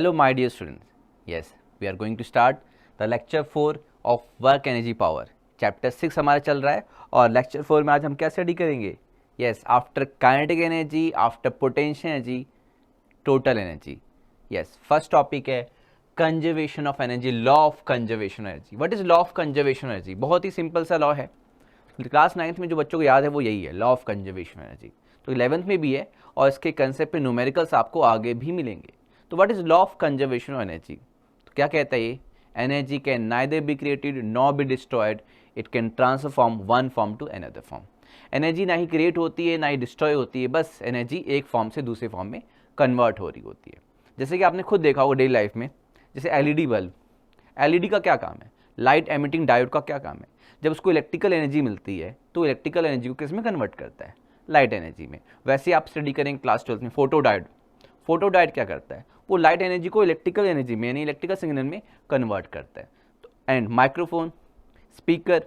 Hello my dear students. Yes, we are going to start the lecture 4 of work energy power. Chapter 6 हमारा चल रहा है और lecture 4 में आज हम क्या स्टडी करेंगे? Yes, after kinetic energy, after potential energy, total energy. Yes, first topic है conservation of energy, law of conservation energy. What is law of conservation energy? बहुत ही सिंपल सा लॉ है. क्लास 9th में जो बच्चों को याद है वो यही है, लॉ ऑफ कंजर्वेशन एनर्जी. तो 11th में भी है और इसके कंसेप्ट पे न्यूमेरिकल्स आपको आगे भी मिलेंगे. तो what is law of conservation of energy? तो क्या कहता है ये? Energy can neither be created nor be destroyed, it can transform one form to another form. Energy ना ही क्रिएट होती है ना ही डिस्ट्रॉय होती है, बस एनर्जी एक फॉर्म से दूसरे फॉर्म में कन्वर्ट हो रही होती है. जैसे कि आपने खुद देखा होगा डेली लाइफ में, जैसे एलईडी बल्ब, एलईडी का क्या काम है? लाइट एमिटिंग डायोड का क्या काम है? जब उसको इलेक्ट्रिकल एनर्जी मिलती है तो इलेक्ट्रिकल एनर्जी को किस में कन्वर्ट करता है? लाइट एनर्जी में. वैसे आप स्टडी करेंगे क्लास 12 में फोटो डायोड. फोटो डायोड क्या करता है? वो लाइट एनर्जी को इलेक्ट्रिकल एनर्जी में यानी इलेक्ट्रिकल सिग्नल में कन्वर्ट करता है. एंड माइक्रोफोन, स्पीकर,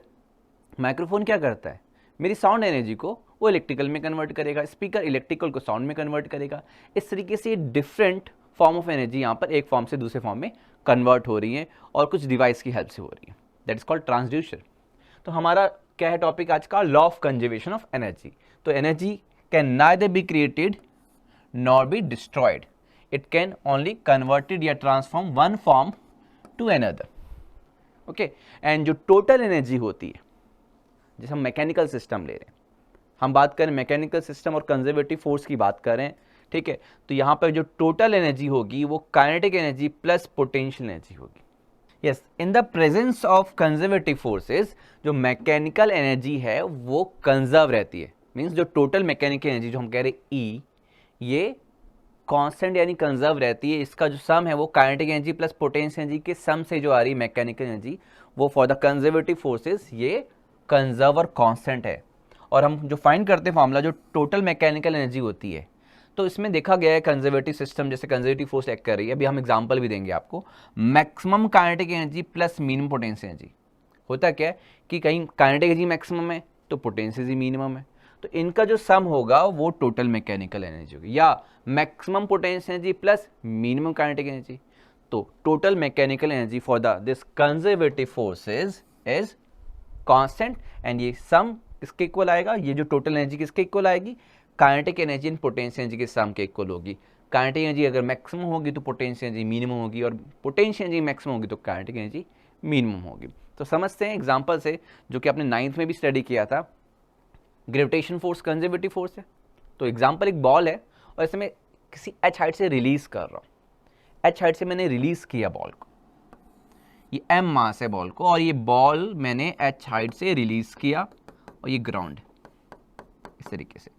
माइक्रोफोन क्या करता है? मेरी साउंड एनर्जी को वो इलेक्ट्रिकल में कन्वर्ट करेगा, स्पीकर इलेक्ट्रिकल को साउंड में कन्वर्ट करेगा. इस तरीके से डिफरेंट फॉर्म ऑफ एनर्जी यहाँ पर एक फॉर्म से दूसरे फॉर्म में कन्वर्ट हो रही है और कुछ डिवाइस की हेल्प से हो रही है. That is called transducer. तो हमारा क्या है टॉपिक आज का? Law of conservation of energy. तो energy can neither be created nor be destroyed, it can only converted या transform one form to another. Okay. And जो टोटल एनर्जी होती है, जैसे हम मैकेनिकल सिस्टम ले रहे हैं, हम बात करें मैकेनिकल सिस्टम और कंजर्वेटिव फोर्स की बात करें, ठीक है, तो यहाँ पर जो टोटल एनर्जी होगी वो kinetic energy plus potential energy होगी. Yes, in the presence of conservative forces जो मैकेनिकल एनर्जी है वो कंजर्व रहती है. मींस जो टोटल मैकेनिकल एनर्जी जो हम कह रहे हैं ई, ये कांस्टेंट यानी कंजर्व रहती है. इसका जो सम है वो kinetic energy plus potential energy के सम से जो आ रही है मैकेनिकल एनर्जी, वो फॉर द कंजर्वेटिव फोर्सेस ये कंजर्व और कांस्टेंट है. और हम जो फाइंड करते हैं फॉर्मूला, जो टोटल मैकेनिकल एनर्जी होती है, तो इसमें देखा गया है कंजर्वेटिव सिस्टम जैसे कंजर्वेटिव फोर्स एक्ट कर रही है. अभी हम एग्जांपल भी देंगे आपको. Maximum kinetic energy plus minimum potential energy. होता क्या है कि कहीं काइनेटिक एनर्जी मैक्सिमम है तो पोटेंशियल एनर्जी मिनिमम है, तो इनका जो सम होगा वो टोटल मैकेनिकल एनर्जी होगी. या maximum potential energy plus minimum kinetic energy, तो total mechanical energy for this conservative forces is constant. And ये सम किसके इक्वल आएगा? ये जो टोटल एनर्जी किसके इक्वल आएगी? Kinetic energy and potential energy के सम के इक्वल होगी. काइनेटिक एनर्जी अगर मैक्सिमम होगी तो पोटेंशियल एनर्जी मिनिमम होगी, और पोटेंशियल एनर्जी मैक्सिमम होगी तो काइनेटिक एनर्जी मिनिमम होगी. तो समझते हैं एग्जांपल से, जो कि आपने 9th में भी स्टडी किया था. ग्रेविटेशन फोर्स कंजर्वेटिव फोर्स है. तो एग्जांपल एक बॉल है और इसे मैं किसी h हाइट से रिलीज कर रहा हूँ. h हाइट से मैंने रिलीज किया बॉल को, ये m मास है बॉल को, और ये बॉल मैंने h हाइट से रिलीज किया और ये ग्राउंड इस तरीके से.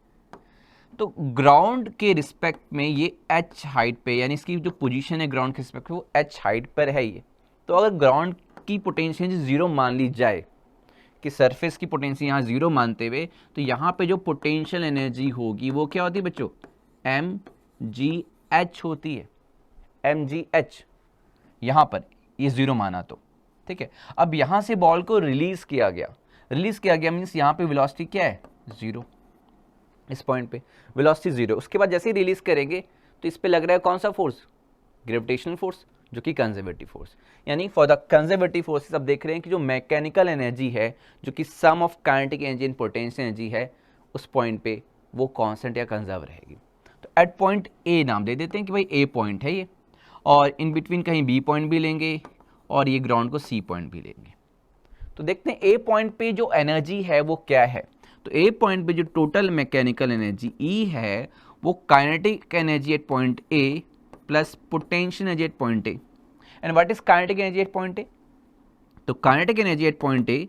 तो ग्राउंड के रिस्पेक्ट में ये h हाइट पे, यानी इसकी जो पोजीशन है ग्राउंड के रिस्पेक्ट में वो h हाइट पर है ये. तो अगर ग्राउंड की पोटेंशियल जीरो मान ली जाए, कि सरफेस की पोटेंशियल यहाँ जीरो मानते हुए, तो यहाँ पे जो पोटेंशियल एनर्जी होगी वो क्या होती है बच्चों? mgh होती है. mgh यहाँ पर ये जीरो माना तो ठीक है. अब यहाँ से बॉल को रिलीज किया गया. रिलीज किया गया मीन्स यहाँ पे वेलोसिटी क्या है? जीरो. इस पॉइंट पे वेलोसिटी जीरो. उसके बाद जैसे ही रिलीज करेंगे तो इस पे लग रहा है कौन सा फोर्स? ग्रेविटेशनल फोर्स, जो कि कंजर्वेटिव फोर्स. यानी फॉर द कंजर्वेटिव फोर्सेस अब देख रहे हैं कि जो मैकेनिकल एनर्जी है, जो कि sum of kinetic energy and potential energy है, उस पॉइंट पे वो कांस्टेंट या कंजर्व रहेगी. तो एट पॉइंट ए नाम दे देते हैं कि भाई ए पॉइंट है ये, और इन बिटवीन कहीं बी पॉइंट भी लेंगे और ये ग्राउंड को सी पॉइंट भी लेंगे. तो देखते हैं ए पॉइंट पे जो एनर्जी है वो क्या है. तो ए पॉइंट पे जो टोटल मैकेनिकल एनर्जी ई है वो kinetic energy at point A plus potential energy at point A. And what is kinetic energy at point A? तो kinetic energy at point A,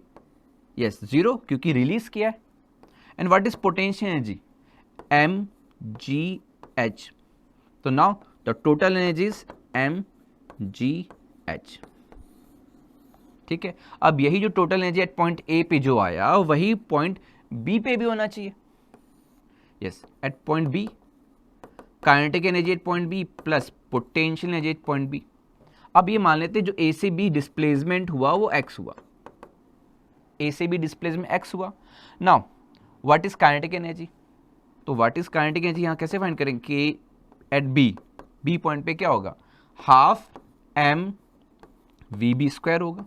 yes, zero, क्योंकि release किया है. And what is potential energy? mgh. तो now the total energy is mgh. ठीक है. अब यही जो total energy at point A पे जो आया वही पॉइंट बी पे भी होना चाहिए. Yes, at point B kinetic energy at point B plus potential energy at point B. अब ये मान लेते हैं जो ए से बी डिस्प्लेसमेंट हुआ वो x हुआ. ए से बी डिस्प्लेसमेंट x हुआ. Now what is kinetic energy? तो व्हाट इज काइनेटिक एनर्जी यहाँ कैसे फाइंड करेंगे? कि एट बी पॉइंट पे क्या होगा? Half M we B square होगा,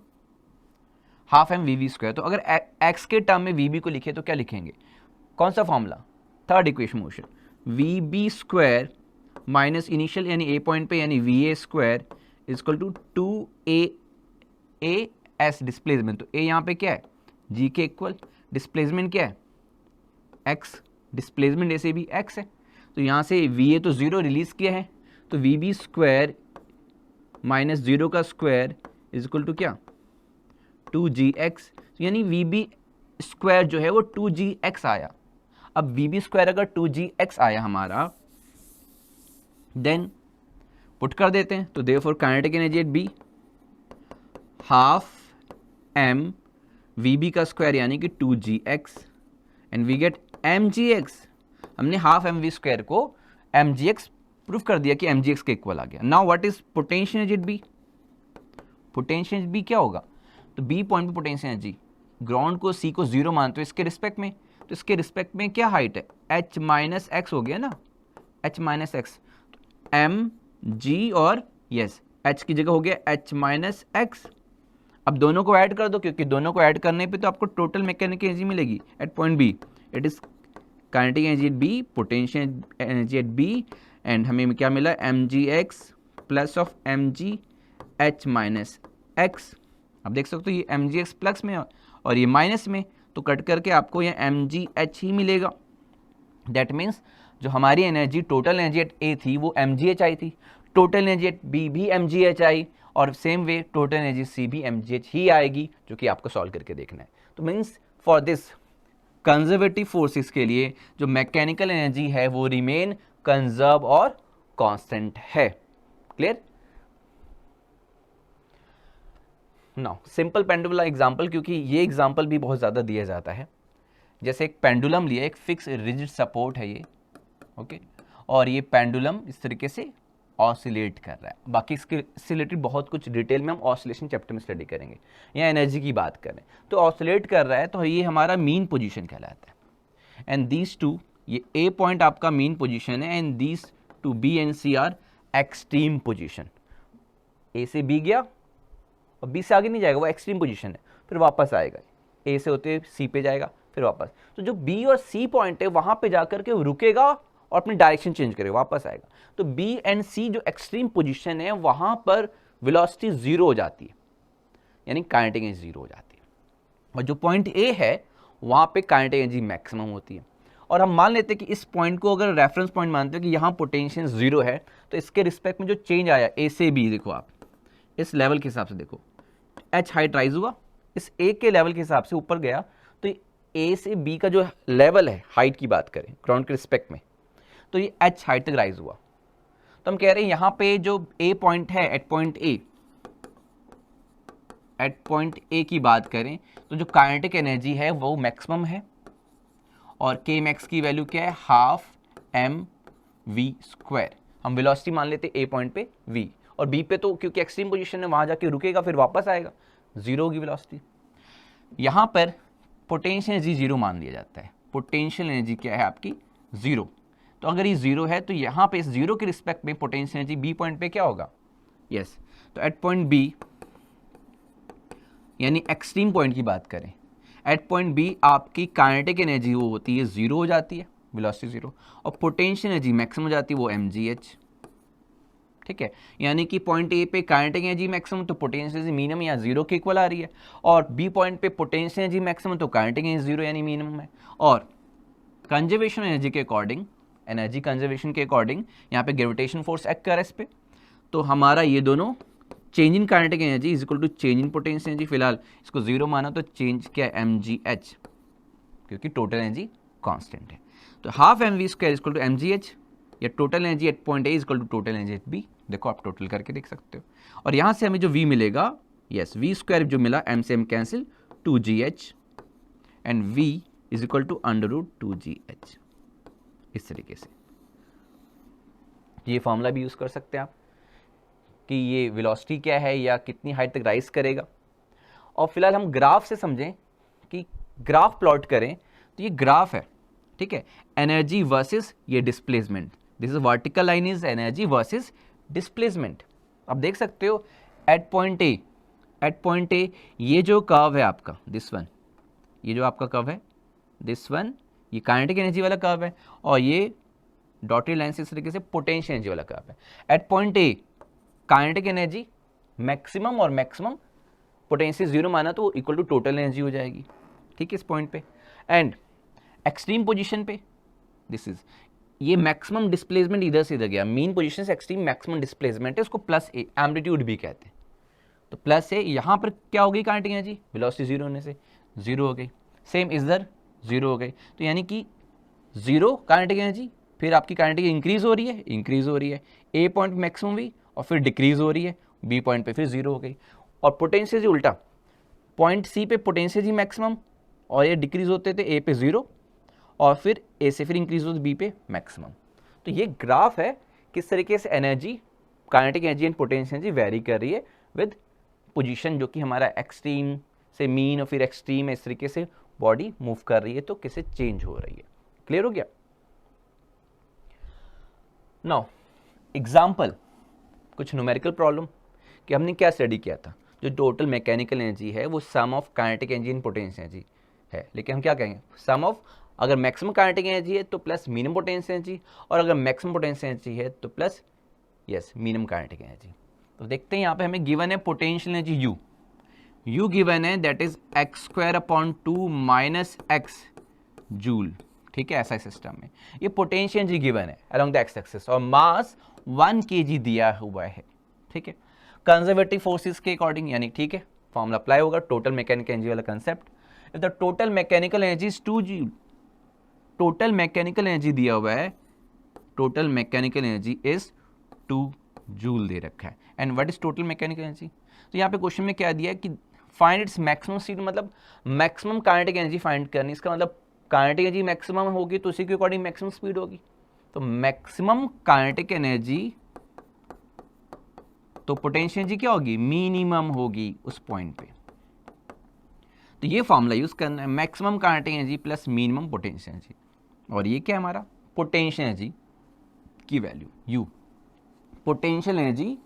half M we B square. तो अगर एक्स के टर्म में वी बी को लिखे तो क्या लिखेंगे, कौन सा formula, third equation motion, v B square minus initial यानी ए पॉइंट पे यानी v A square is equal to 2a s displacement. तो ए यहाँ पे क्या है, जी के इक्वल, डिस्प्लेसमेंट क्या है, एक्स, डिस्प्लेसमेंट ऐसे भी एक्स है। तो यहाँ से वी ए तो जीरो रिलीज किया है, तो v B square minus zero का स्क्वायर इज इक्वल टू क्या, 2gx, यानी वी बी स्क्वायर जो है वो 2gx आया। अब वी बी स्क्वायर अगर 2gx आया हमारा, देन पुट कर देते हैं, तो therefore kinetic energy at B half M we B का स्क्वायर यानी कि 2gx and we get mgx। हमने हाफ एम वी स्क्वायर को mgx प्रूफ कर दिया कि mgx के इक्वल आ गया। Now what is potential energy at B, potential energy B क्या होगा, तो बी पॉइंट पे पोटेंशियल एनर्जी, ग्राउंड को सी को जीरो मानते हो इसके रिस्पेक्ट में, तो इसके रिस्पेक्ट में क्या हाइट है, h माइनस एक्स हो गया ना, h माइनस एक्स, एम जी और यस h की जगह हो गया h माइनस एक्स। अब दोनों को ऐड कर दो, क्योंकि दोनों को ऐड करने पे तो आपको टोटल मैकेनिकल एनर्जी मिलेगी at point B, it is kinetic energy at B, potential energy at B, and हमें क्या मिला, m g x plus of M g h minus x. अब देख सकते हो ये एम जी एक्स प्लस में और ये माइनस में, तो कट करके आपको ये एम जी एच ही मिलेगा। दैट मीन्स जो हमारी एनर्जी टोटल एनर्जी एट ए थी वो एम जी एच आई थी, टोटल एनर्जी एट बी भी एम जी एच आई, और सेम वे टोटल एनर्जी सी भी एम जी एच ही आएगी, जो कि आपको सॉल्व करके देखना है। तो means for this conservative forces के लिए जो मैकेनिकल एनर्जी है वो रिमेन कंजर्व और कांस्टेंट है। Clear? Now simple pendulum example, क्योंकि ये एग्जांपल भी बहुत ज़्यादा दिया जाता है। जैसे एक पेंडुलम लिया, एक फिक्स रिजिड सपोर्ट है ये, ओके, और ये पेंडुलम इस तरीके से ऑसिलेट कर रहा है। बाकी इसके रिलेटेड बहुत कुछ डिटेल में हम ऑसिलेशन चैप्टर में स्टडी करेंगे, या एनर्जी की बात करें तो ऑसिलेट कर रहा है, तो ये हमारा मीन पोजीशन कहलाता है। एंड दीज टू, ये ए पॉइंट आपका मीन पोजीशन है, and these two B and C are extreme position. A से बी गया और बी से आगे नहीं जाएगा, वो एक्सट्रीम पोजीशन है, फिर वापस आएगा, ए से होते सी पे जाएगा फिर वापस। तो जो बी और सी पॉइंट है वहां पे जाकर के वो रुकेगा और अपनी डायरेक्शन चेंज करेगा, वापस आएगा। तो बी एंड सी जो एक्सट्रीम पोजीशन है वहां पर वेलोसिटी जीरो हो जाती है, यानी काइनेटिक एनर्जी जीरो हो जाती है। और जो पॉइंट ए है वहां पे काइनेटिक एनर्जी मैक्सिमम होती है। और हम मान लेते हैं कि इस पॉइंट को अगर रेफरेंस पॉइंट मानते हो कि यहाँ पोटेंशियल जीरो है, तो इसके रिस्पेक्ट में जो चेंज आया ए से बी, देखो आप इस लेवल के हिसाब से देखो, एच हाइट राइज हुआ, इस ए के लेवल के हिसाब से ऊपर गया, तो ए से बी का जो लेवल है हाइट की बात करें ग्राउंड के रिस्पेक्ट में, तो ये एच हाइट तक राइज हुआ। तो हम कह रहे हैं यहाँ पे जो ए पॉइंट है एट पॉइंट ए की बात करें तो जो काइनेटिक एनर्जी है वो मैक्सिमम है, और के मैक्स की वैल्यू क्या है, हाफ एम वी स्क्वायर। हम वेलोसिटी मान लेते हैं ए पॉइंट पे वी, और बी पे तो क्योंकि एक्सट्रीम पोजीशन है वहां जाके रुकेगा फिर वापस आएगा, जीरो होगी वेलोसिटी। यहाँ पर पोटेंशियल एनर्जी जीरो मान लिया जाता है। पोटेंशियल एनर्जी क्या है आपकी, जीरो। तो अगर ये जीरो है तो यहाँ पे इस जीरो के रिस्पेक्ट में पोटेंशियल एनर्जी बी पॉइंट पे क्या होगा, यस। तो एट पॉइंट बी, यानी एक्सट्रीम पॉइंट की बात करें, एट पॉइंट बी आपकी काइनेटिक एनर्जी वो होती है जीरो हो जाती है, वेलोसिटी जीरो, और पोटेंशियल एनर्जी मैक्सिमम हो जाती है वो mgh, ठीक है। यानी कि पॉइंट ए पे काइनेटिक एनर्जी मैक्सिमम तो पोटेंशियल एनर्जी मिनिमम या जीरो के इक्वल आ रही है, और बी पॉइंट पे पोटेंशियल एनर्जी मैक्सिमम तो काइनेटिक एनर्जी जीरो यानी मिनिमम है। और कंजर्वेशन एनर्जी के अकॉर्डिंग, एनर्जी कंजर्वेशन के अकॉर्डिंग यहाँ पे ग्रेविटेशन फोर्स एक्ट कर रहा है इस पे, तो हमारा ये दोनों change in kinetic energy is equal to change in potential energy, फिलहाल इसको जीरो माना तो चेंज क्या है mgh, क्योंकि टोटल एनर्जी कांस्टेंट है। तो half M v square is equal to mgh, या total energy at point A is equal to total energy at B. देखो आप टोटल करके देख सकते हो, और यहाँ से हमें जो v मिलेगा, यस वी स्क्वायर जो मिला m से m cancel 2gh, and v is equal to under root 2gh। इस तरीके से ये फॉर्मूला भी यूज़ कर सकते हैं आप कि ये वेलोसिटी क्या है या कितनी हाइट तक राइज करेगा। और फिलहाल हम ग्राफ से समझें कि ग्राफ प्लॉट करें तो ये ग्राफ है, ठीक है, एनर्जी वर्सेस ये displacement, this is vertical line is energy versus displacement, आप देख सकते हो एट पॉइंट ए ये जो कर्व है आपका, दिस वन, ये जो आपका कर्व है दिस वन, ये काइनेटिक एनर्जी वाला कर्व है, और ये डॉटेड लाइन से इस तरीके से पोटेंशियल एनर्जी वाला कर्व है। At point A kinetic energy maximum और मैक्सिमम पोटेंशियल जीरो माना तो इक्वल टू टोटल एनर्जी हो जाएगी, ठीक है, इस पॉइंट पे। एंड एक्सट्रीम पोजीशन पे दिस इज, ये मैक्सिमम डिस्प्लेसमेंट इधर से इधर गया, मीन पोजीशन से एक्सट्रीम मैक्सिमम डिस्प्लेसमेंट है, उसको प्लस ए एम्पलीट्यूड भी कहते हैं। तो प्लस ए, यहाँ पर क्या हो गई काइनेटिक एनर्जी, वेलोसिटी जीरो होने से जीरो हो गई, सेम इधर जीरो हो गई। तो यानी कि जीरो काइनेटिक एनर्जी, फिर आपकी काइनेटिक इंक्रीज हो रही है, ए पॉइंट मैक्सिमम हुई और फिर डिक्रीज हो रही है, बी पॉइंट पे फिर जीरो हो गई। और पोटेंशियल जी उल्टा, पॉइंट सी पे पोटेंशियल जी मैक्सिमम और ये डिक्रीज होते थे ए पे जीरो, और फिर ए से फिर इंक्रीज होती बी पे मैक्सिमम। तो ये ग्राफ है किस तरीके से energy, kinetic energy and potential energy very कर रही है विद पोजीशन, जो कि हमारा एक्सट्रीम से मीन और फिर एक्सट्रीम, इस तरीके से बॉडी मूव कर रही है तो किससे चेंज हो रही है। क्लियर हो गया? नाउ एग्जाम्पल, कुछ न्यूमेरिकल प्रॉब्लम कि हमने क्या स्टडी किया था, जो टोटल मैकेनिकल एनर्जी है वो sum of kinetic energy and potential energy है, लेकिन हम क्या कहेंगे, सम ऑफ, अगर मैक्सिमम काइनेटिक एनर्जी है तो प्लस मिनिमम पोटेंशियल एनर्जी, और अगर मैक्सिमम पोटेंशियल एनर्जी है तो plus yes minimum kinetic energy. तो देखते हैं यहाँ पे हमें गिवन है पोटेंशियल एनर्जी यू गिवन है, that is x²/2 minus x joule, ठीक है, ऐसा सिस्टम में ये पोटेंशियल एनर्जी गिवन है अलोंग द एक्स एक्सिस, और मास 1 kg दिया हुआ है, ठीक है, कंजर्वेटिव फोर्सेस के अकॉर्डिंग, यानी ठीक है, फॉर्मूला अप्लाई होगा, टोटल मैकेनिकल एनर्जी वाला concept. If the total mechanical energy is 2 joule, total mechanical energy दिया हुआ है, total mechanical energy is 2 joule दे रखा है। And what is total mechanical energy, तो यहाँ पे क्वेश्चन में क्या दिया है कि फाइंड इट्स मैक्सिमम स्पीड, मतलब मैक्सिमम काइनेटिक एनर्जी फाइंड करनी, इसका मतलब काइनेटिक एनर्जी मैक्सिमम होगी तो उसी के अकॉर्डिंग मैक्सिमम स्पीड होगी। तो मैक्सिमम काइनेटिक एनर्जी तो पोटेंशियल एनर्जी क्या होगी, मिनिमम होगी उस पॉइंट पे। तो ये फॉर्मूला यूज करना है, maximum kinetic energy plus minimum potential energy, और ये क्या है हमारा पोटेंशियल एनर्जी की value U, potential energy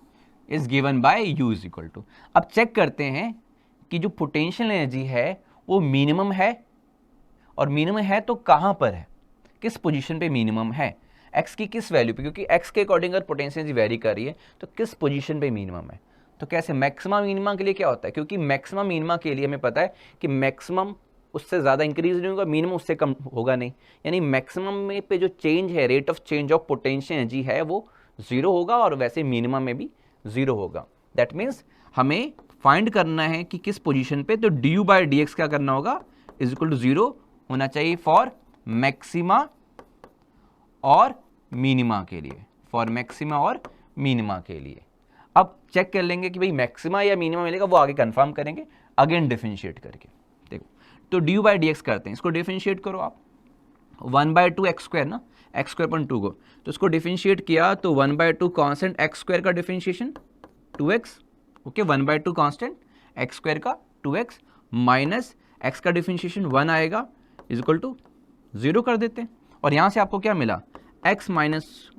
is given by U is equal to. अब चेक करते हैं कि जो पोटेंशियल एनर्जी है वो मिनिमम है, और मिनिमम है तो कहाँ पर है, किस पोजीशन पे मिनिमम है, x की किस वैल्यू पे, क्योंकि x के अकॉर्डिंग अगर पोटेंशियल एनर्जी वेरी कर रही है तो किस पोजीशन पे मिनिमम है। तो कैसे, मैक्सिमम मिनिमम के लिए क्या होता है, क्योंकि मैक्सिमम मिनिमम के लिए हमें पता है कि मैक्सिमम उससे ज़्यादा इंक्रीज नहीं होगा, मिनिमम उससे कम होगा नहीं, यानी मैक्सिमम में पे जो चेंज है, rate of change of potential energy है वो जीरो होगा, और वैसे मिनिमम में भी जीरो होगा। दैट मीन्स हमें फाइंड करना है कि किस पोजीशन पे, तो D U by d x क्या करना होगा, इज इक्वल टू जीरो होना चाहिए फॉर मैक्सिमा और मिनिमा के लिए, फॉर मैक्सिमा और मिनिमा के लिए। अब चेक कर लेंगे कि भाई मैक्सिमा या मिनिमा मिलेगा, वो आगे कंफर्म करेंगे अगेन डिफरेंशिएट करके। देखो तो D U by d x करते हैं, इसको डिफरेंशिएट करो आप, 1/2 एक्स स्क्वायर ना, x²/2 को, तो इसको डिफरेंशिएट किया तो 1/2 कॉन्स्टेंट एक्स स्क्वायर का differentiation 2x, okay, 1/2 constant x square का 2x माइनस x का डिफरेंशिएशन 1 आएगा इज इक्वल टू 0 कर देते हैं, और यहाँ से आपको क्या मिला, x माइनस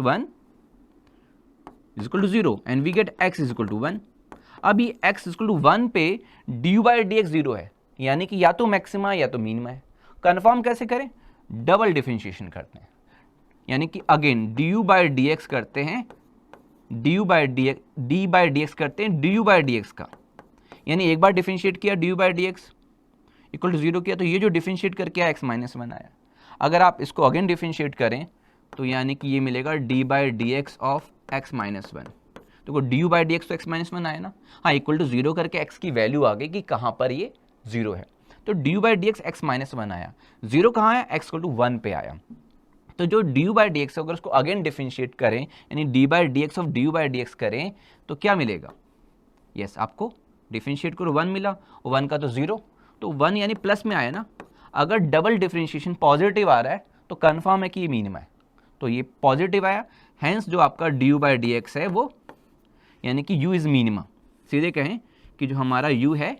1 is equal to 0 and we get x is equal to 1। अब ये x इज इक्वल टू 1 पे d U by d x 0 है, यानी कि या तो मैक्सिमा या तो मिनिमा है। कन्फर्म कैसे करें, डबल डिफरेंशिएशन करते हैं, यानी कि again d U by d x करते हैं, डी बाई डी एक्स करते हैं d U by d x का, यानी एक बार डिफरेंशिएट किया d U by d x equal to 0 किया, तो ये जो डिफरेंशिएट करके आया x-1 आया। अगर आप इसको अगेन डिफरेंशिएट करें तो यानी कि ये मिलेगा D by d x of x-1, तो D U by d x तो x-1 आया ना, हाँ, इक्वल टू 0 करके x की वैल्यू आ गई कि कहाँ पर ये 0 है, तो D U by d x x-1 आया, 0 कहाँ आया, x इक्वल टू 1 पे आया। तो जो D U by d x अगर उसको अगेन डिफरेंशिएट करें, यानी D by d x of D U by d x करें तो क्या मिलेगा, यस आपको डिफरेंशिएट करो 1 मिला, 1 का तो 0, तो 1 यानी प्लस में आया ना। अगर डबल डिफरेंशिएशन पॉजिटिव आ रहा है तो कंफर्म है कि ये मिनिमा है, तो ये पॉजिटिव आया, हैंस जो आपका D U by d x है वो, यानी कि u इज़ मिनिमा, सीधे कहें कि जो हमारा u है,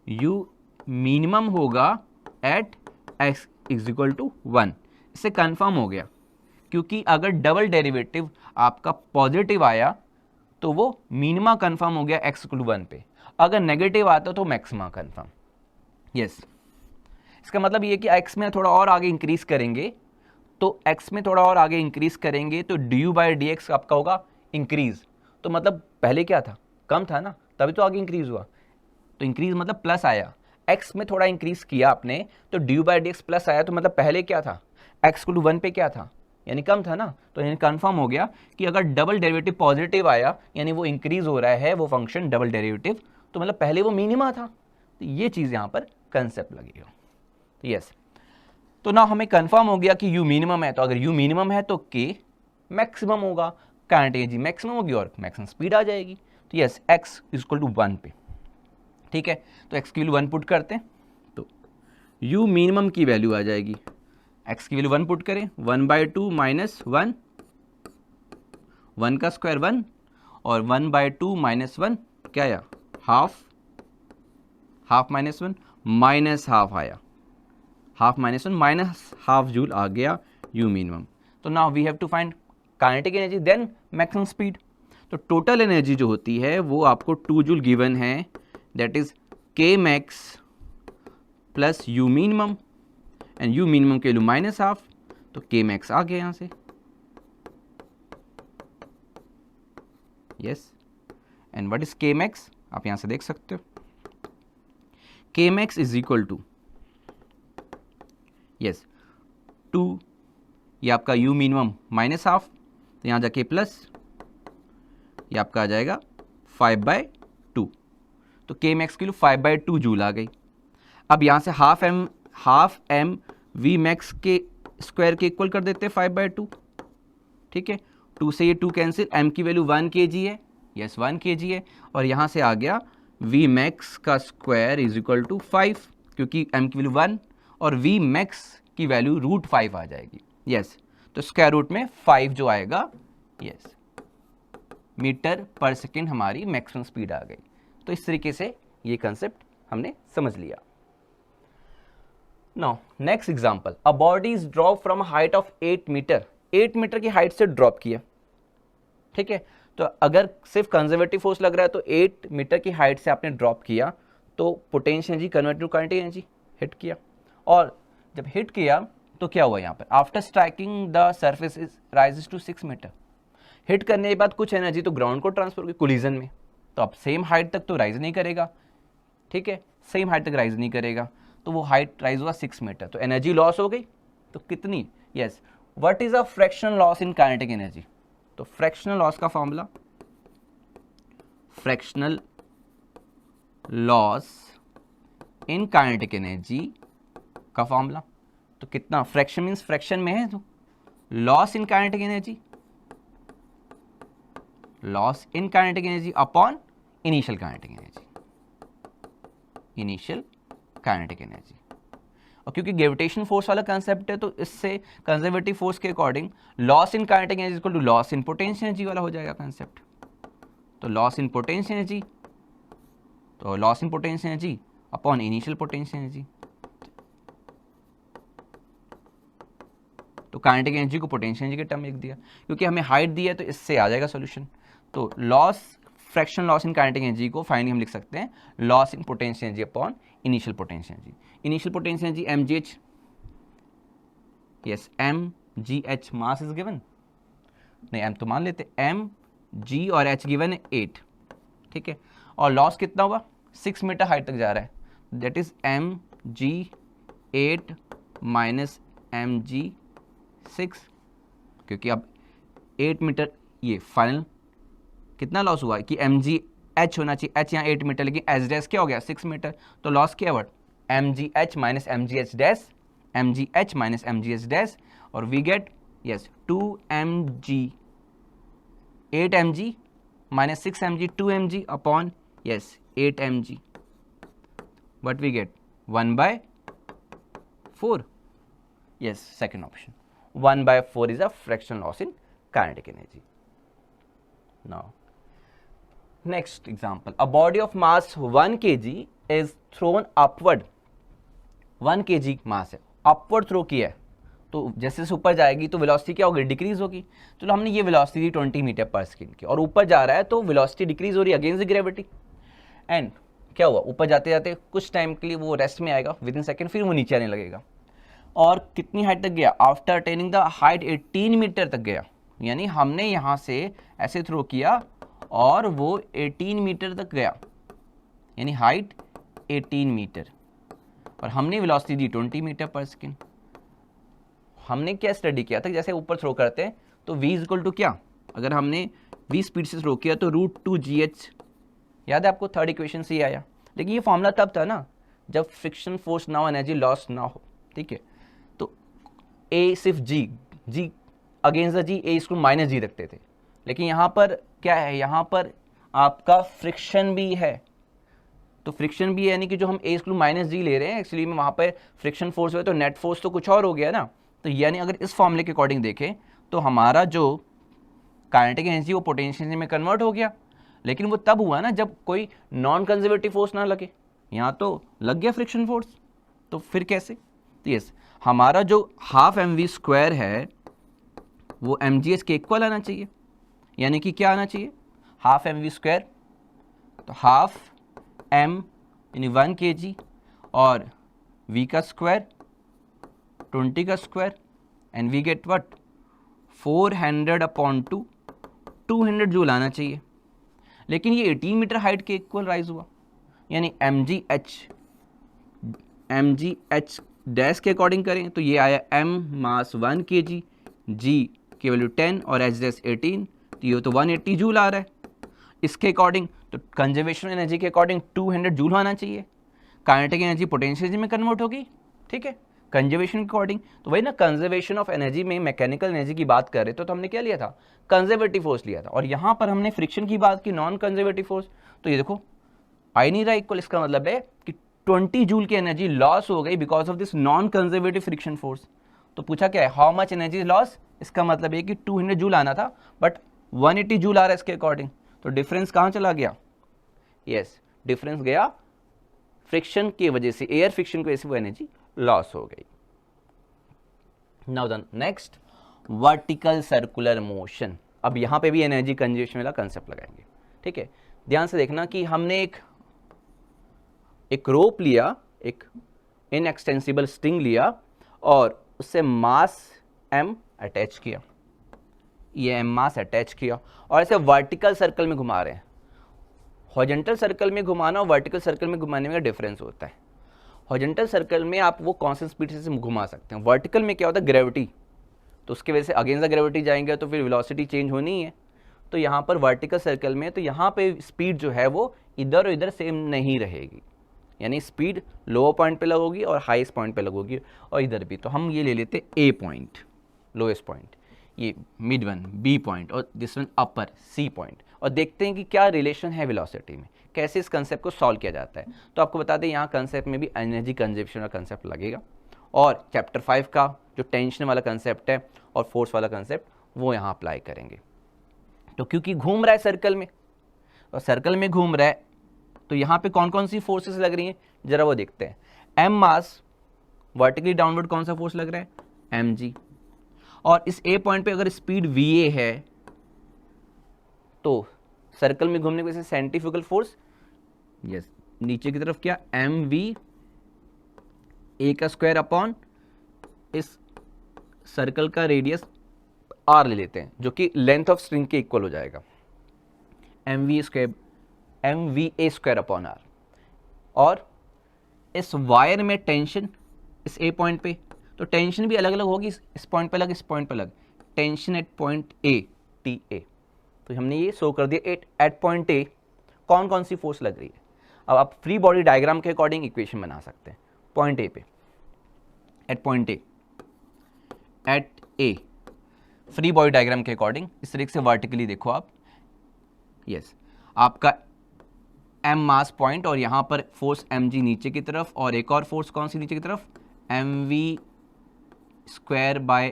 u मिनिमम होगा at x is equal to 1। इससे कंफर्म हो गया, क्योंकि अगर डबल डेरिवेटिव आपका पॉजिटिव आया तो वो मिनिमा कंफर्म हो गया x इक्वल टू 1 पे। अगर नेगेटिव आता तो मैक्सिमा कंफर्म। यस, इसका मतलब ये कि x में थोड़ा और आगे इंक्रीज करेंगे, तो x में थोड़ा और आगे इंक्रीज करेंगे तो du बाई डी एक्स आपका होगा इंक्रीज। तो मतलब पहले क्या था, कम था ना, तभी तो आगे इंक्रीज हुआ। तो इंक्रीज मतलब प्लस आया, x में थोड़ा इंक्रीज किया आपने तो due by d x plus आया, तो मतलब पहले क्या था, x को 1 पे क्या था, यानी कम था ना। तो यानी कंफर्म हो गया कि अगर डबल डेरिवेटिव पॉजिटिव आया यानी वो इंक्रीज हो रहा है वो फंक्शन डबल डेरिवेटिव, तो मतलब पहले वो मिनिमा था। तो ये चीज़ यहाँ पर कंसेप्ट लगेगा। तो यस, तो ना हमें कंफर्म हो गया कि u मिनिमम है, तो अगर u मिनिमम है तो k मैक्सिमम होगा, काइनेटिक एनर्जी मैक्सिमम होगी और मैक्सिमम स्पीड आ जाएगी। तो यस, x इक्वल टू 1 पे, ठीक है। तो x की वैल्यू 1 पुट करते हैं तो u मिनिमम की वैल्यू आ जाएगी, x की वैल्यू 1 पुट करें, 1/2 माइनस 1, 1 का स्क्वायर 1 और 1/2 माइनस 1 क्या आया, half, half minus 1 minus half आया, half minus 1 minus half joule आ गया u मिनिमम। तो now we have to find kinetic energy then maximum speed. तो टोटल एनर्जी जो होती है वो आपको 2 जूल गिवन है, that is k max plus u minimum, and u minimum के वैल्यू माइनस हाफ, तो k मैक्स आ गया यहाँ से। Yes, and what is k max, आप यहाँ से देख सकते हो, k max is equal to, yes 2, ये आपका u मिनिमम माइनस हाफ, तो यहाँ जाके प्लस, ये आपका आ जाएगा 5/2, तो k मैक्स की वैल्यू 5/2 जूल आ गई। अब यहाँ से हाफ m v मैक्स के स्क्वायर के इक्वल कर देते हैं 5/2, ठीक है। 2 से ये 2 कैंसिल, m की वैल्यू 1 kg है, यस 1 kg है, और यहाँ से आ गया v मैक्स का स्क्वायर इज इक्वल टू 5, क्योंकि m की वैल्यू 1 और v मैक्स की वैल्यू √5 आ जाएगी। यस, तो स्क्वायर रूट में 5 जो आएगा, यस मीटर पर सेकेंड हमारी मैक्सिमम स्पीड आ गई। तो इस तरीके से ये कंसेप्ट हमने समझ लिया। Now next example, a body is drop from height of 8 meter, 8 meter की हाइट से ड्रॉप किया, ठीक है। तो अगर सिर्फ कंजर्वेटिव फोर्स लग रहा है तो 8 मीटर की हाइट से आपने ड्रॉप किया तो potential energy convert to kinetic energy, hit किया, और जब हिट किया तो क्या हुआ यहाँ पर, after striking the surface is rises to 6 meter, hit करने के बाद कुछ एनर्जी तो ग्राउंड को ट्रांसफर होगी कोलिजन में, तो अब सेम हाइट तक तो राइज नहीं करेगा, ठीक है, सेम हाइट तक राइज नहीं करेगा, तो वो हाइट राइज हुआ 6 मीटर, तो एनर्जी लॉस हो गई, तो कितनी, yes what is a fractional loss in kinetic energy. तो फ्रैक्शनल लॉस का formula, fractional loss in kinetic energy का फॉर्मूला, तो कितना, फ्रैक्शन मीन्स फ्रैक्शन में है, तो loss in kinetic energy, loss in kinetic energy upon initial kinetic energy, initial kinetic energy. और क्योंकि ग्रेविटेशन फोर्स वाला कंसेप्ट है तो इससे कंजर्वेटिव फोर्स के according loss in kinetic energy equal to loss in potential energy वाला हो जाएगा कंसेप्ट। तो लॉस इन पोटेंशियल एनर्जी, तो loss in potential energy upon initial potential energy, तो काइनेटिक एनर्जी को पोटेंशियल एनर्जी के टर्म लिख दिया, क्योंकि हमें हाइट दी है तो इससे आ जाएगा सॉल्यूशन। तो loss, fraction loss in kinetic energy को फाइनली हम लिख सकते हैं loss in potential energy upon initial potential energy. Initial potential energy mgh, yes mgh mass is given, नहीं m तो मान लेते, mg और h गिवन है 8, ठीक है, और लॉस कितना हुआ 6 मीटर हाइट तक जा रहा है, that is mg 8 minus mg 6, क्योंकि अब 8 मीटर ये फाइनल कितना लॉस हुआ कि mgh होना चाहिए, h यहाँ 8 मीटर, लेकिन h डैश क्या हो गया 6 मीटर, तो लॉस क्या है mgh minus mgh dash, mgh minus mgh dash, और we get yes 2mg 8mg minus 6mg 2mg upon yes 8mg, but we get 1/4, yes second option 1/4 is a fractional loss in kinetic energy. Now next example, a body of mass 1 kg is thrown upward, 1 kg मास है, upward throw किया है, तो जैसे जैसे ऊपर जाएगी तो velocity क्या होगी, डिक्रीज होगी। चलो हमने ये वेलोसिटी दी 20 मीटर पर सेकेंड की, और ऊपर जा रहा है तो वेलोसिटी डिक्रीज हो रही है अगेंस्ट द ग्रेविटी। एंड क्या हुआ, ऊपर जाते जाते कुछ टाइम के लिए वो रेस्ट में आएगा विद इन सेकेंड, फिर वो नीचे आने लगेगा। और कितनी हाइट तक गया, after attaining the height 18 meter तक गया। यानी हमने यहाँ से ऐसे थ्रो किया और वो 18 मीटर तक गया, यानी हाइट 18 मीटर, और हमने वेलोसिटी दी 20 मीटर पर सेकेंड। हमने क्या स्टडी किया था, जैसे ऊपर थ्रो करते हैं तो v इक्वल टू क्या, अगर हमने v स्पीड से थ्रो किया तो √2gh, याद है आपको, थर्ड इक्वेशन से ही आया। लेकिन ये फॉर्मूला तब था ना जब फ्रिक्शन फोर्स ना हो, एनर्जी लॉस ना हो, ठीक है। तो a सिर्फ g against the g, a इसको माइनस g रखते थे। लेकिन यहाँ पर क्या है, यहाँ पर आपका फ्रिक्शन भी है, तो फ्रिक्शन भी है, यानी कि जो हम a स्क्रू माइनस जी ले रहे हैं एक्चुअली में वहाँ पर फ्रिक्शन फोर्स हुआ, तो नेट फोर्स तो कुछ और हो गया ना। तो यानी अगर इस फॉर्मूले के अकॉर्डिंग देखें तो हमारा जो काइनेटिक एनर्जी वो पोटेंशियल एनर्जी में कन्वर्ट हो गया। लेकिन वो तब हुआ ना जब कोई नॉन कंजर्वेटिव फोर्स ना लगे, यहाँ तो लग गया फ्रिक्शन फोर्स, तो फिर कैसे। तो यस, हमारा जो हाफ mv² है वो mgs के इक्वल आना चाहिए, यानी कि क्या आना चाहिए, हाफ mv², तो हाफ m यानी 1 kg और v का स्क्वायर 20 का square, and we get what 400/2, 200 joule आना चाहिए। लेकिन ये 18 मीटर हाइट के इक्वल राइज हुआ, यानी mgh डैश के अकॉर्डिंग करें तो ये आया m मास 1 kg, g की वैल्यू 10 और h डैश 18, तो ये तो 180 जूल आ रहा है। इसके अकॉर्डिंग तो कंजर्वेशन एनर्जी के अकॉर्डिंग 200 जूल होना चाहिए, काइनेटिक एनर्जी पोटेंशियल एनर्जी में कन्वर्ट होगी, ठीक है, कंजर्वेशन के अकॉर्डिंग। तो वही ना, कंजर्वेशन ऑफ एनर्जी में मैकेनिकल एनर्जी की बात कर रहे तो हमने क्या लिया था, कंजर्वेटिव फोर्स लिया था, और यहाँ पर हमने फ्रिक्शन की बात की, नॉन कंजर्वेटिव फोर्स। तो ये देखो आई नहीं रहा इक्वल, इसका मतलब है कि 20 जूल की एनर्जी लॉस हो गई because of this non conservative friction force. तो पूछा क्या है, हाउ मच एनर्जी लॉस, इसका मतलब है कि 200 जूल आना था बट 180 जूल आ रहा है इसके अकॉर्डिंग। तो डिफरेंस कहाँ चला गया, यस डिफरेंस गया फ्रिक्शन की वजह से, एयर फ्रिक्शन की वजह से वो एनर्जी लॉस हो गई। Now the next, vertical circular motion. अब यहां पे भी एनर्जी कंजर्वेशन वाला कंसेप्ट लगाएंगे, ठीक है। ध्यान से देखना कि हमने एक रोप लिया, एक इनएक्सटेंसिबल स्ट्रिंग लिया और उससे मास m अटैच किया, ये m मास अटैच किया, और ऐसे वर्टिकल सर्कल में घुमा रहे हैं। हॉरिजॉन्टल सर्कल में घुमाना और वर्टिकल सर्कल में घुमाने में डिफरेंस होता है। हॉरिजॉन्टल सर्कल में आप वो कांस्टेंट स्पीड से घुमा सकते हैं, वर्टिकल में क्या होता है, ग्रेविटी, तो उसकी वजह से अगेंस्ट द ग्रेविटी जाएंगे तो फिर वेलोसिटी चेंज होनी है। तो यहाँ पर वर्टिकल सर्कल में तो यहाँ पे स्पीड जो है वो इधर और इधर सेम नहीं रहेगी, यानी स्पीड लोअर पॉइंट पे लगोगी और हाईएस्ट पॉइंट पे लगोगी, और इधर भी। तो हम ये ले लेते ए पॉइंट, लोएस्ट पॉइंट, ये मिड वन बी पॉइंट, और this one upper C point, और देखते हैं कि क्या रिलेशन है वेलोसिटी में, कैसे इस कंसेप्ट को सॉल्व किया जाता है। तो आपको बता दें यहाँ कंसेप्ट में भी एनर्जी कंजर्वेशन का कंसेप्ट लगेगा, और चैप्टर 5 का जो टेंशन वाला कंसेप्ट है और फोर्स वाला कंसेप्ट वो यहाँ अप्लाई करेंगे। तो क्योंकि घूम रहा है सर्कल में, और सर्कल में घूम रहा है तो यहाँ पे कौन कौन सी फोर्सेस लग रही हैं जरा वो देखते हैं। m मास वर्टिकली डाउनवर्ड कौन सा फोर्स लग रहा है, mg, और इस a पॉइंट पे अगर स्पीड va है तो सर्कल में घूमने की वजह से सेंट्रीफ्यूगल फोर्स, यस नीचे की तरफ क्या, mv a का स्क्वायर अपॉन इस सर्कल का रेडियस r ले लेते हैं जो कि लेंथ ऑफ स्ट्रिंग के इक्वल हो जाएगा, mva स्क्वायर अपॉन r। और इस वायर में टेंशन इस a पॉइंट पे, तो टेंशन भी अलग अलग होगी, इस पॉइंट पे अलग, इस पॉइंट पे अलग, tension eight point a TA। तो हमने ये शो कर दिया एट पॉइंट a कौन कौन सी फोर्स लग रही है। अब आप फ्री बॉडी डायग्राम के अकॉर्डिंग इक्वेशन बना सकते हैं। पॉइंट ए पे, at point A, at A free body diagram के अकॉर्डिंग इस तरीके से वर्टिकली देखो आप, यस आपका m मास पॉइंट और यहाँ पर फोर्स mg नीचे की तरफ, और एक और फोर्स कौन सी नीचे की तरफ, mv स्क्वायर बाय,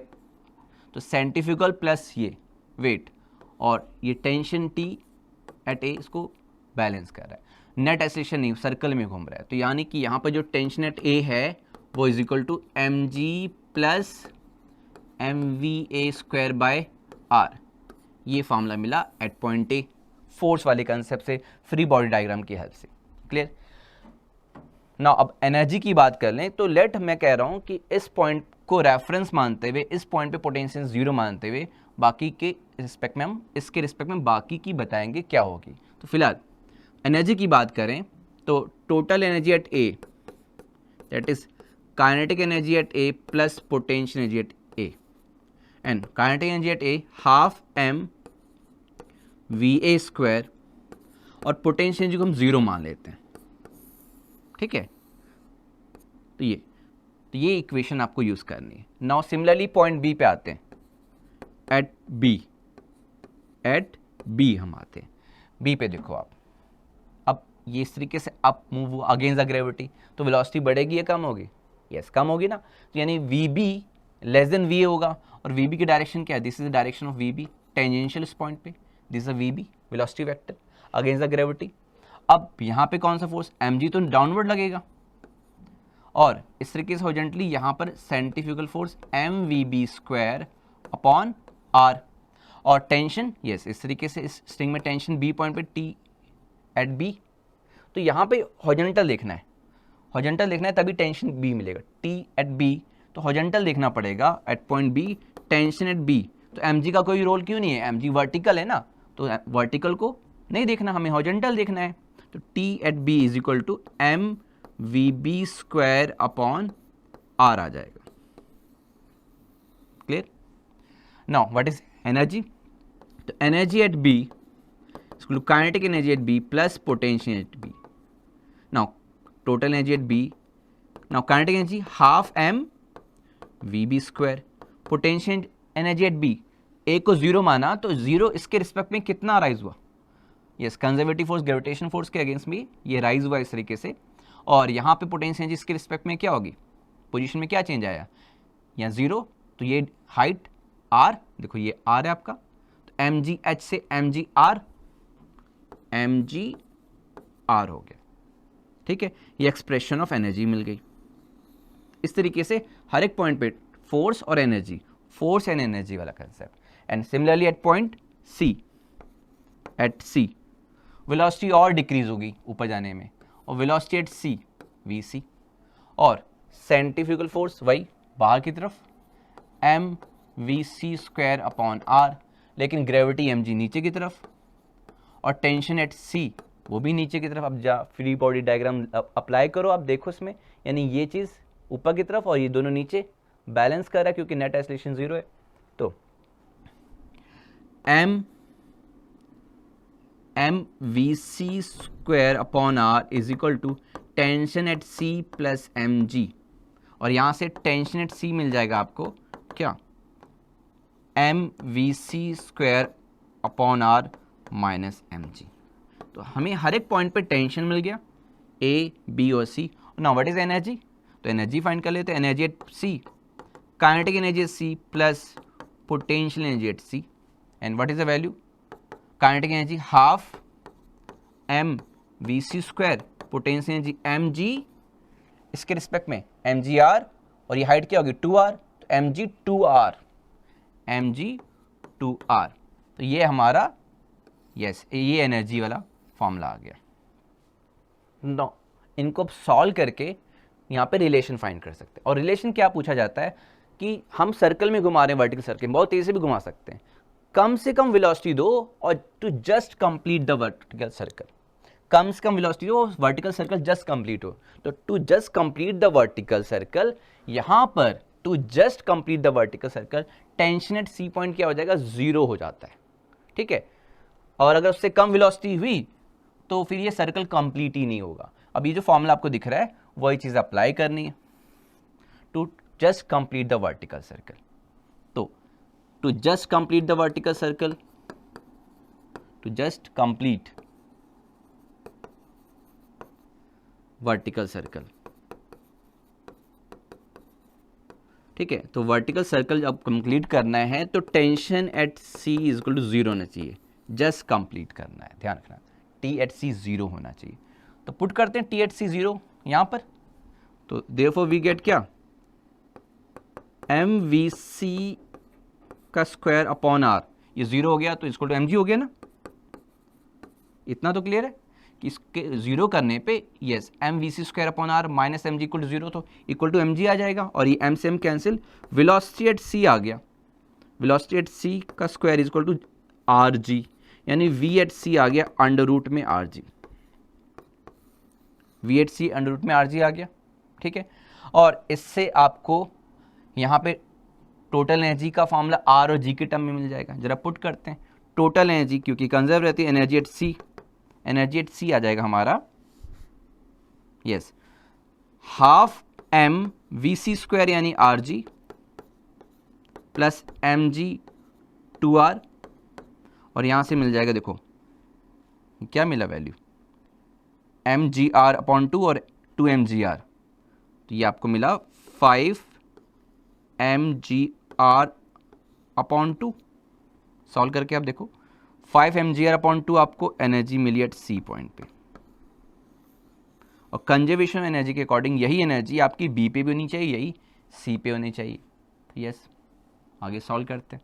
तो सेंट्रीफ्यूगल प्लस ये वेट, और ये टेंशन T एट ए इसको बैलेंस कर रहा है। नेट एक्सेलरेशन नहीं, सर्कल में घूम रहा है, तो यानी कि यहाँ पर जो टेंशन एट ए है वो is equal to mg plus mva²/r, ये फॉर्मूला मिला एट पॉइंट ए, फोर्स वाले कंसेप्ट से, फ्री बॉडी डायग्राम की हेल्प से। क्लियर? नाउ अब एनर्जी की बात कर लें तो लेट, मैं कह रहा हूं कि इस पॉइंट को रेफरेंस मानते हुए, इस पॉइंट पे पोटेंशियल जीरो मानते हुए, बाकी के रिस्पेक्ट में हम इसके रिस्पेक्ट में बाकी की बताएंगे क्या होगी। तो फिलहाल एनर्जी की बात करें तो total energy at A, that is kinetic energy at A plus potential energy at A, and kinetic energy at A half M V A square, और पोटेंशियल एनर्जी को हम जीरो मान लेते हैं। ठीक है, तो ये इक्वेशन आपको यूज करनी है। नाउ सिमिलरली पॉइंट बी पे आते हैं, एट बी हम आते हैं। बी पे देखो आप, अब ये इस तरीके से अप मूव हुआ अगेंस्ट द ग्रेविटी, तो वेलोसिटी बढ़ेगी या कम होगी? यस, कम होगी ना। तो यानी V B less than V A होगा, और वी बी की डायरेक्शन क्या है? This is the direction of V B, tangential इस पॉइंट पे, this is V B velocity vector against the gravity. अब यहाँ पे कौन सा फोर्स? एम जी तो डाउनवर्ड लगेगा, और इस तरीके से हॉरिजॉन्टली यहाँ पर centrifugal force M we B square upon R, और टेंशन यस इस तरीके से, इस स्ट्रिंग में टेंशन बी पॉइंट पे टी एट बी, तो यहाँ पे हॉरिजॉन्टल देखना है, हॉरिजॉन्टल देखना है तभी टेंशन बी मिलेगा, टी एट बी, तो हॉरिजॉन्टल देखना पड़ेगा at point B, tension at B. तो एम जी का कोई रोल क्यों नहीं है? एम जी वर्टिकल है ना, तो वर्टिकल को नहीं देखना, हमें हॉरिजॉन्टल देखना है। तो T at B is equal to M we B square upon R आ जाएगा। Clear? Now what is energy? तो energy at B equal to kinetic energy at B plus potential at B. Now total energy at B, now kinetic energy half M we B square, potential energy at B, A को zero माना तो zero इसके respect में कितना rise हुआ? Yes, conservative force gravitation force के against में ये राइज हुआ इस तरीके से, और यहाँ पे पोटेंशियल एनर्जी इसके रिस्पेक्ट में क्या होगी? पोजीशन में क्या चेंज आया? यहाँ जीरो, तो ये हाइट आर, देखो ये आर है आपका, तो एम जी एच से एम जी आर हो गया। ठीक है, ये एक्सप्रेशन ऑफ एनर्जी मिल गई। इस तरीके से हर एक पॉइंट पे फोर्स और एनर्जी, फोर्स एंड एनर्जी वाला concept. And similarly at point C, at C velocity और डिक्रीज होगी ऊपर जाने में, और velocity at C V C, और सेंट्रीफ्यूगल फोर्स वही बाहर की तरफ M V C square upon R, लेकिन ग्रेविटी एम जी नीचे की तरफ, और टेंशन एट सी वो भी नीचे की तरफ। अब जा फ्री बॉडी डायग्राम अप्लाई करो, आप देखो इसमें, यानी ये चीज़ ऊपर की तरफ और ये दोनों नीचे, बैलेंस कर रहा है क्योंकि नेट एक्सेलरेशन जीरो है। तो M V C square upon R is equal to tension at C plus M जी, और यहाँ से टेंशन एट सी मिल जाएगा आपको क्या? M V C square upon R minus M G. तो हमें हर एक पॉइंट पे टेंशन मिल गया, ए बी और C. Now what is energy? तो एनर्जी फाइंड कर लेते हैं। Energy at C, kinetic energy at C plus potential energy at C, and what is the value? Kinetic energy half M V C square, potential energy M G, इसके respect में M G R, और ये height क्या होगी? 2r, तो M जी 2r, M G 2r। तो ये हमारा यस ये एनर्जी वाला फॉर्मूला आ गया। नो, इनको सॉल्व करके यहाँ पे रिलेशन फाइंड कर सकते हैं। और रिलेशन क्या पूछा जाता है कि हम सर्कल में घुमा रहे हैं, वर्टिकल सर्कल, बहुत तेजी से भी घुमा सकते हैं, कम से कम वेलोसिटी दो और to just complete the vertical circle, कम से कम वेलोसिटी दो, वर्टिकल सर्कल जस्ट कंप्लीट हो। तो to just complete the vertical circle, यहाँ पर to just complete the vertical circle tension at C point क्या हो जाएगा? जीरो हो जाता है। ठीक है, और अगर उससे कम वेलोसिटी हुई तो फिर ये सर्कल कंप्लीट ही नहीं होगा। अब ये जो फॉर्मूला आपको दिख रहा है वही चीज़ अप्लाई करनी है to just complete the vertical circle. तो to just complete the vertical circle, to just complete vertical circle, ठीक है, तो वर्टिकल सर्कल जब कंप्लीट करना है तो tension at C is equal to zero होना चाहिए, जस्ट कंप्लीट करना है, ध्यान रखना, टी एट सी जीरो होना चाहिए। तो पुट करते हैं टी एट सी जीरो यहाँ पर, तो देयरफॉर वी गेट क्या? एम वी सी का स्क्वायर अपॉन आर, ये 0 हो गया तो इसको एम जी हो गया ना, इतना तो क्लियर है कि इसके 0 करने पे yes M V C square upon R minus M G equal to 0, तो इक्वल टू एम जी आ जाएगा और ये एम से M cancel, velocity at C आ गया, वेलोसिटी एट सी का square is equal to R G, यानी वी एट सी आ गया अंडर रूट में R G, V at C under root में आर जी आ गया, ठीक है। और इससे आपको यहाँ पे टोटल एनर्जी का फॉर्मूला आर और जी के टर्म में मिल जाएगा। जरा पुट करते हैं टोटल एनर्जी, क्योंकि कंजर्व रहती है energy at C, energy at C आ जाएगा हमारा yes half M V C square यानी R G plus M G two R, और यहाँ से मिल जाएगा देखो क्या मिला value M G R upon 2 और 2 एम जी आर, तो ये आपको मिला 5 M G R upon 2। Solve करके आप देखो 5 एम जी आर अपॉन 2 आपको एनर्जी मिली एट सी पॉइंट पे, और कंजर्वेशन एनर्जी के अकॉर्डिंग यही एनर्जी आपकी बी पे भी होनी चाहिए, यही सी पे होनी चाहिए। यस आगे सॉल्व करते हैं,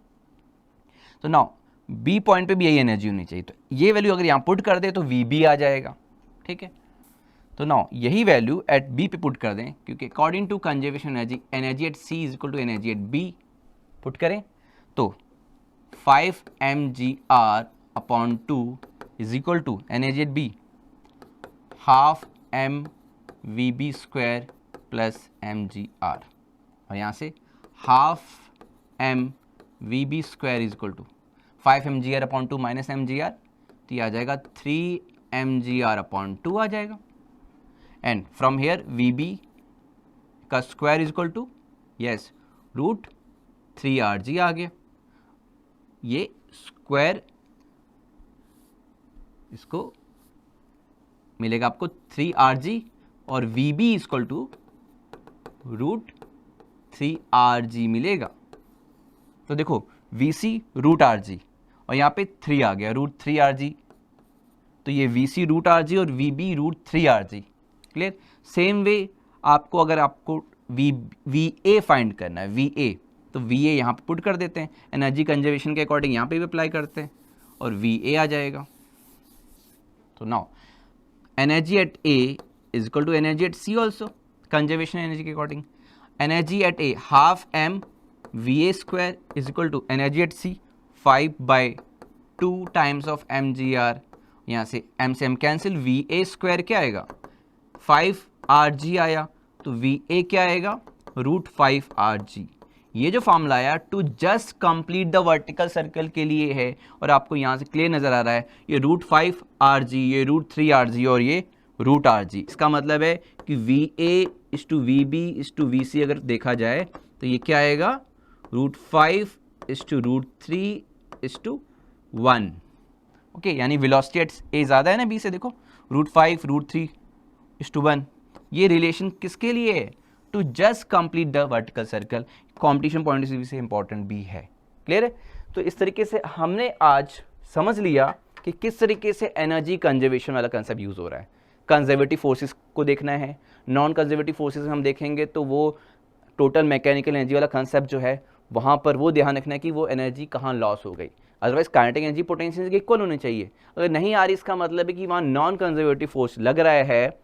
तो नाउ बी पॉइंट पे भी यही एनर्जी होनी चाहिए, तो ये वैल्यू अगर यहाँ पुट कर दे तो वी बी आ जाएगा, ठीक है। तो नाउ यही वैल्यू एट बी पे पुट कर दें, क्योंकि according to conservation energy, energy at C is equal to energy at B put करें तो 5 M G R upon 2 is equal to energy at B half M we B square plus M G R, और यहाँ से half M we B square is equal to 5 M G R upon 2 minus M G are, तो ये आ जाएगा 3 M G R upon 2 आ जाएगा, and from here V B का square is equal to yes root 3 R G आ गया, ये स्क्वायर इसको मिलेगा आपको 3 आर जी, और V B is equal to root 3 R G मिलेगा। तो देखो V C root R G और यहाँ पे 3 आ गया रूट 3 आर जी, तो ये V C root R G और V B root 3 R G, clear. Same way आपको अगर आपको वी ए फाइंड करना है, वी ए, तो वी ए यहाँ पे पुट कर देते हैं, एनर्जी कंजर्वेशन के अकॉर्डिंग यहाँ पे भी अप्लाई करते हैं और वी ए आ जाएगा। तो now energy at A is equal to energy at C also, conservation energy के according, energy at A half M V A square is equal to energy at C 5/2 times of M G R, यहाँ से M cancel, V A square क्या आएगा 5 R G आया, तो V A क्या आएगा root 5 R G. ये जो फॉर्मूला आया to just complete the vertical circle के लिए है, और आपको यहाँ से क्लियर नज़र आ रहा है ये रूट 5 आर जी, ये रूट 3 आर जी और ये रूट आर जी। इसका मतलब है कि V A is to V B is to V C अगर देखा जाए तो ये क्या आएगा root 5 is to root 3 is to 1, okay, यानी वेलोसिटी एट ए ज़्यादा है ना बी से, देखो रूट 5 रूट 3 इज टू 1, ये रिलेशन किसके लिए है to just complete the vertical circle, competition point of view से इंपॉर्टेंट भी है, क्लियर है। तो इस तरीके से हमने आज समझ लिया कि किस तरीके से एनर्जी कंजर्वेशन वाला कंसेप्ट यूज़ हो रहा है। कंजर्वेटिव फोर्सेस को देखना है, नॉन कंजर्वेटिव फोर्सेस हम देखेंगे तो वो टोटल मैकेनिकल एनर्जी वाला कंसेप्ट जो है वहाँ पर वो ध्यान रखना है कि वो एनर्जी कहाँ लॉस हो गई, अदरवाइज काइनेटिक एनर्जी पोटेंशियल के इक्वल होनी चाहिए। अगर नहीं आ रही इसका मतलब है कि वहाँ नॉन कंजर्वेटिव फोर्स लग रहा है,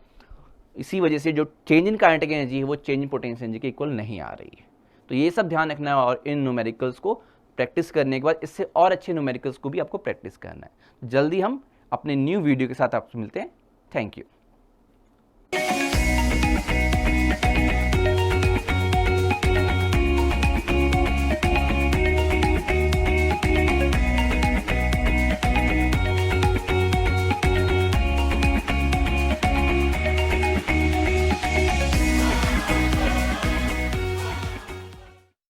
इसी वजह से जो चेंज इन काइनेटिक एनर्जी है वो चेंज इन पोटेंशियल एनर्जी के इक्वल नहीं आ रही है। तो ये सब ध्यान रखना है, और इन न्यूमेरिकल्स को प्रैक्टिस करने के बाद इससे और अच्छे न्यूमेरिकल्स को भी आपको प्रैक्टिस करना है। जल्दी हम अपने न्यू वीडियो के साथ आपसे मिलते हैं। Thank you.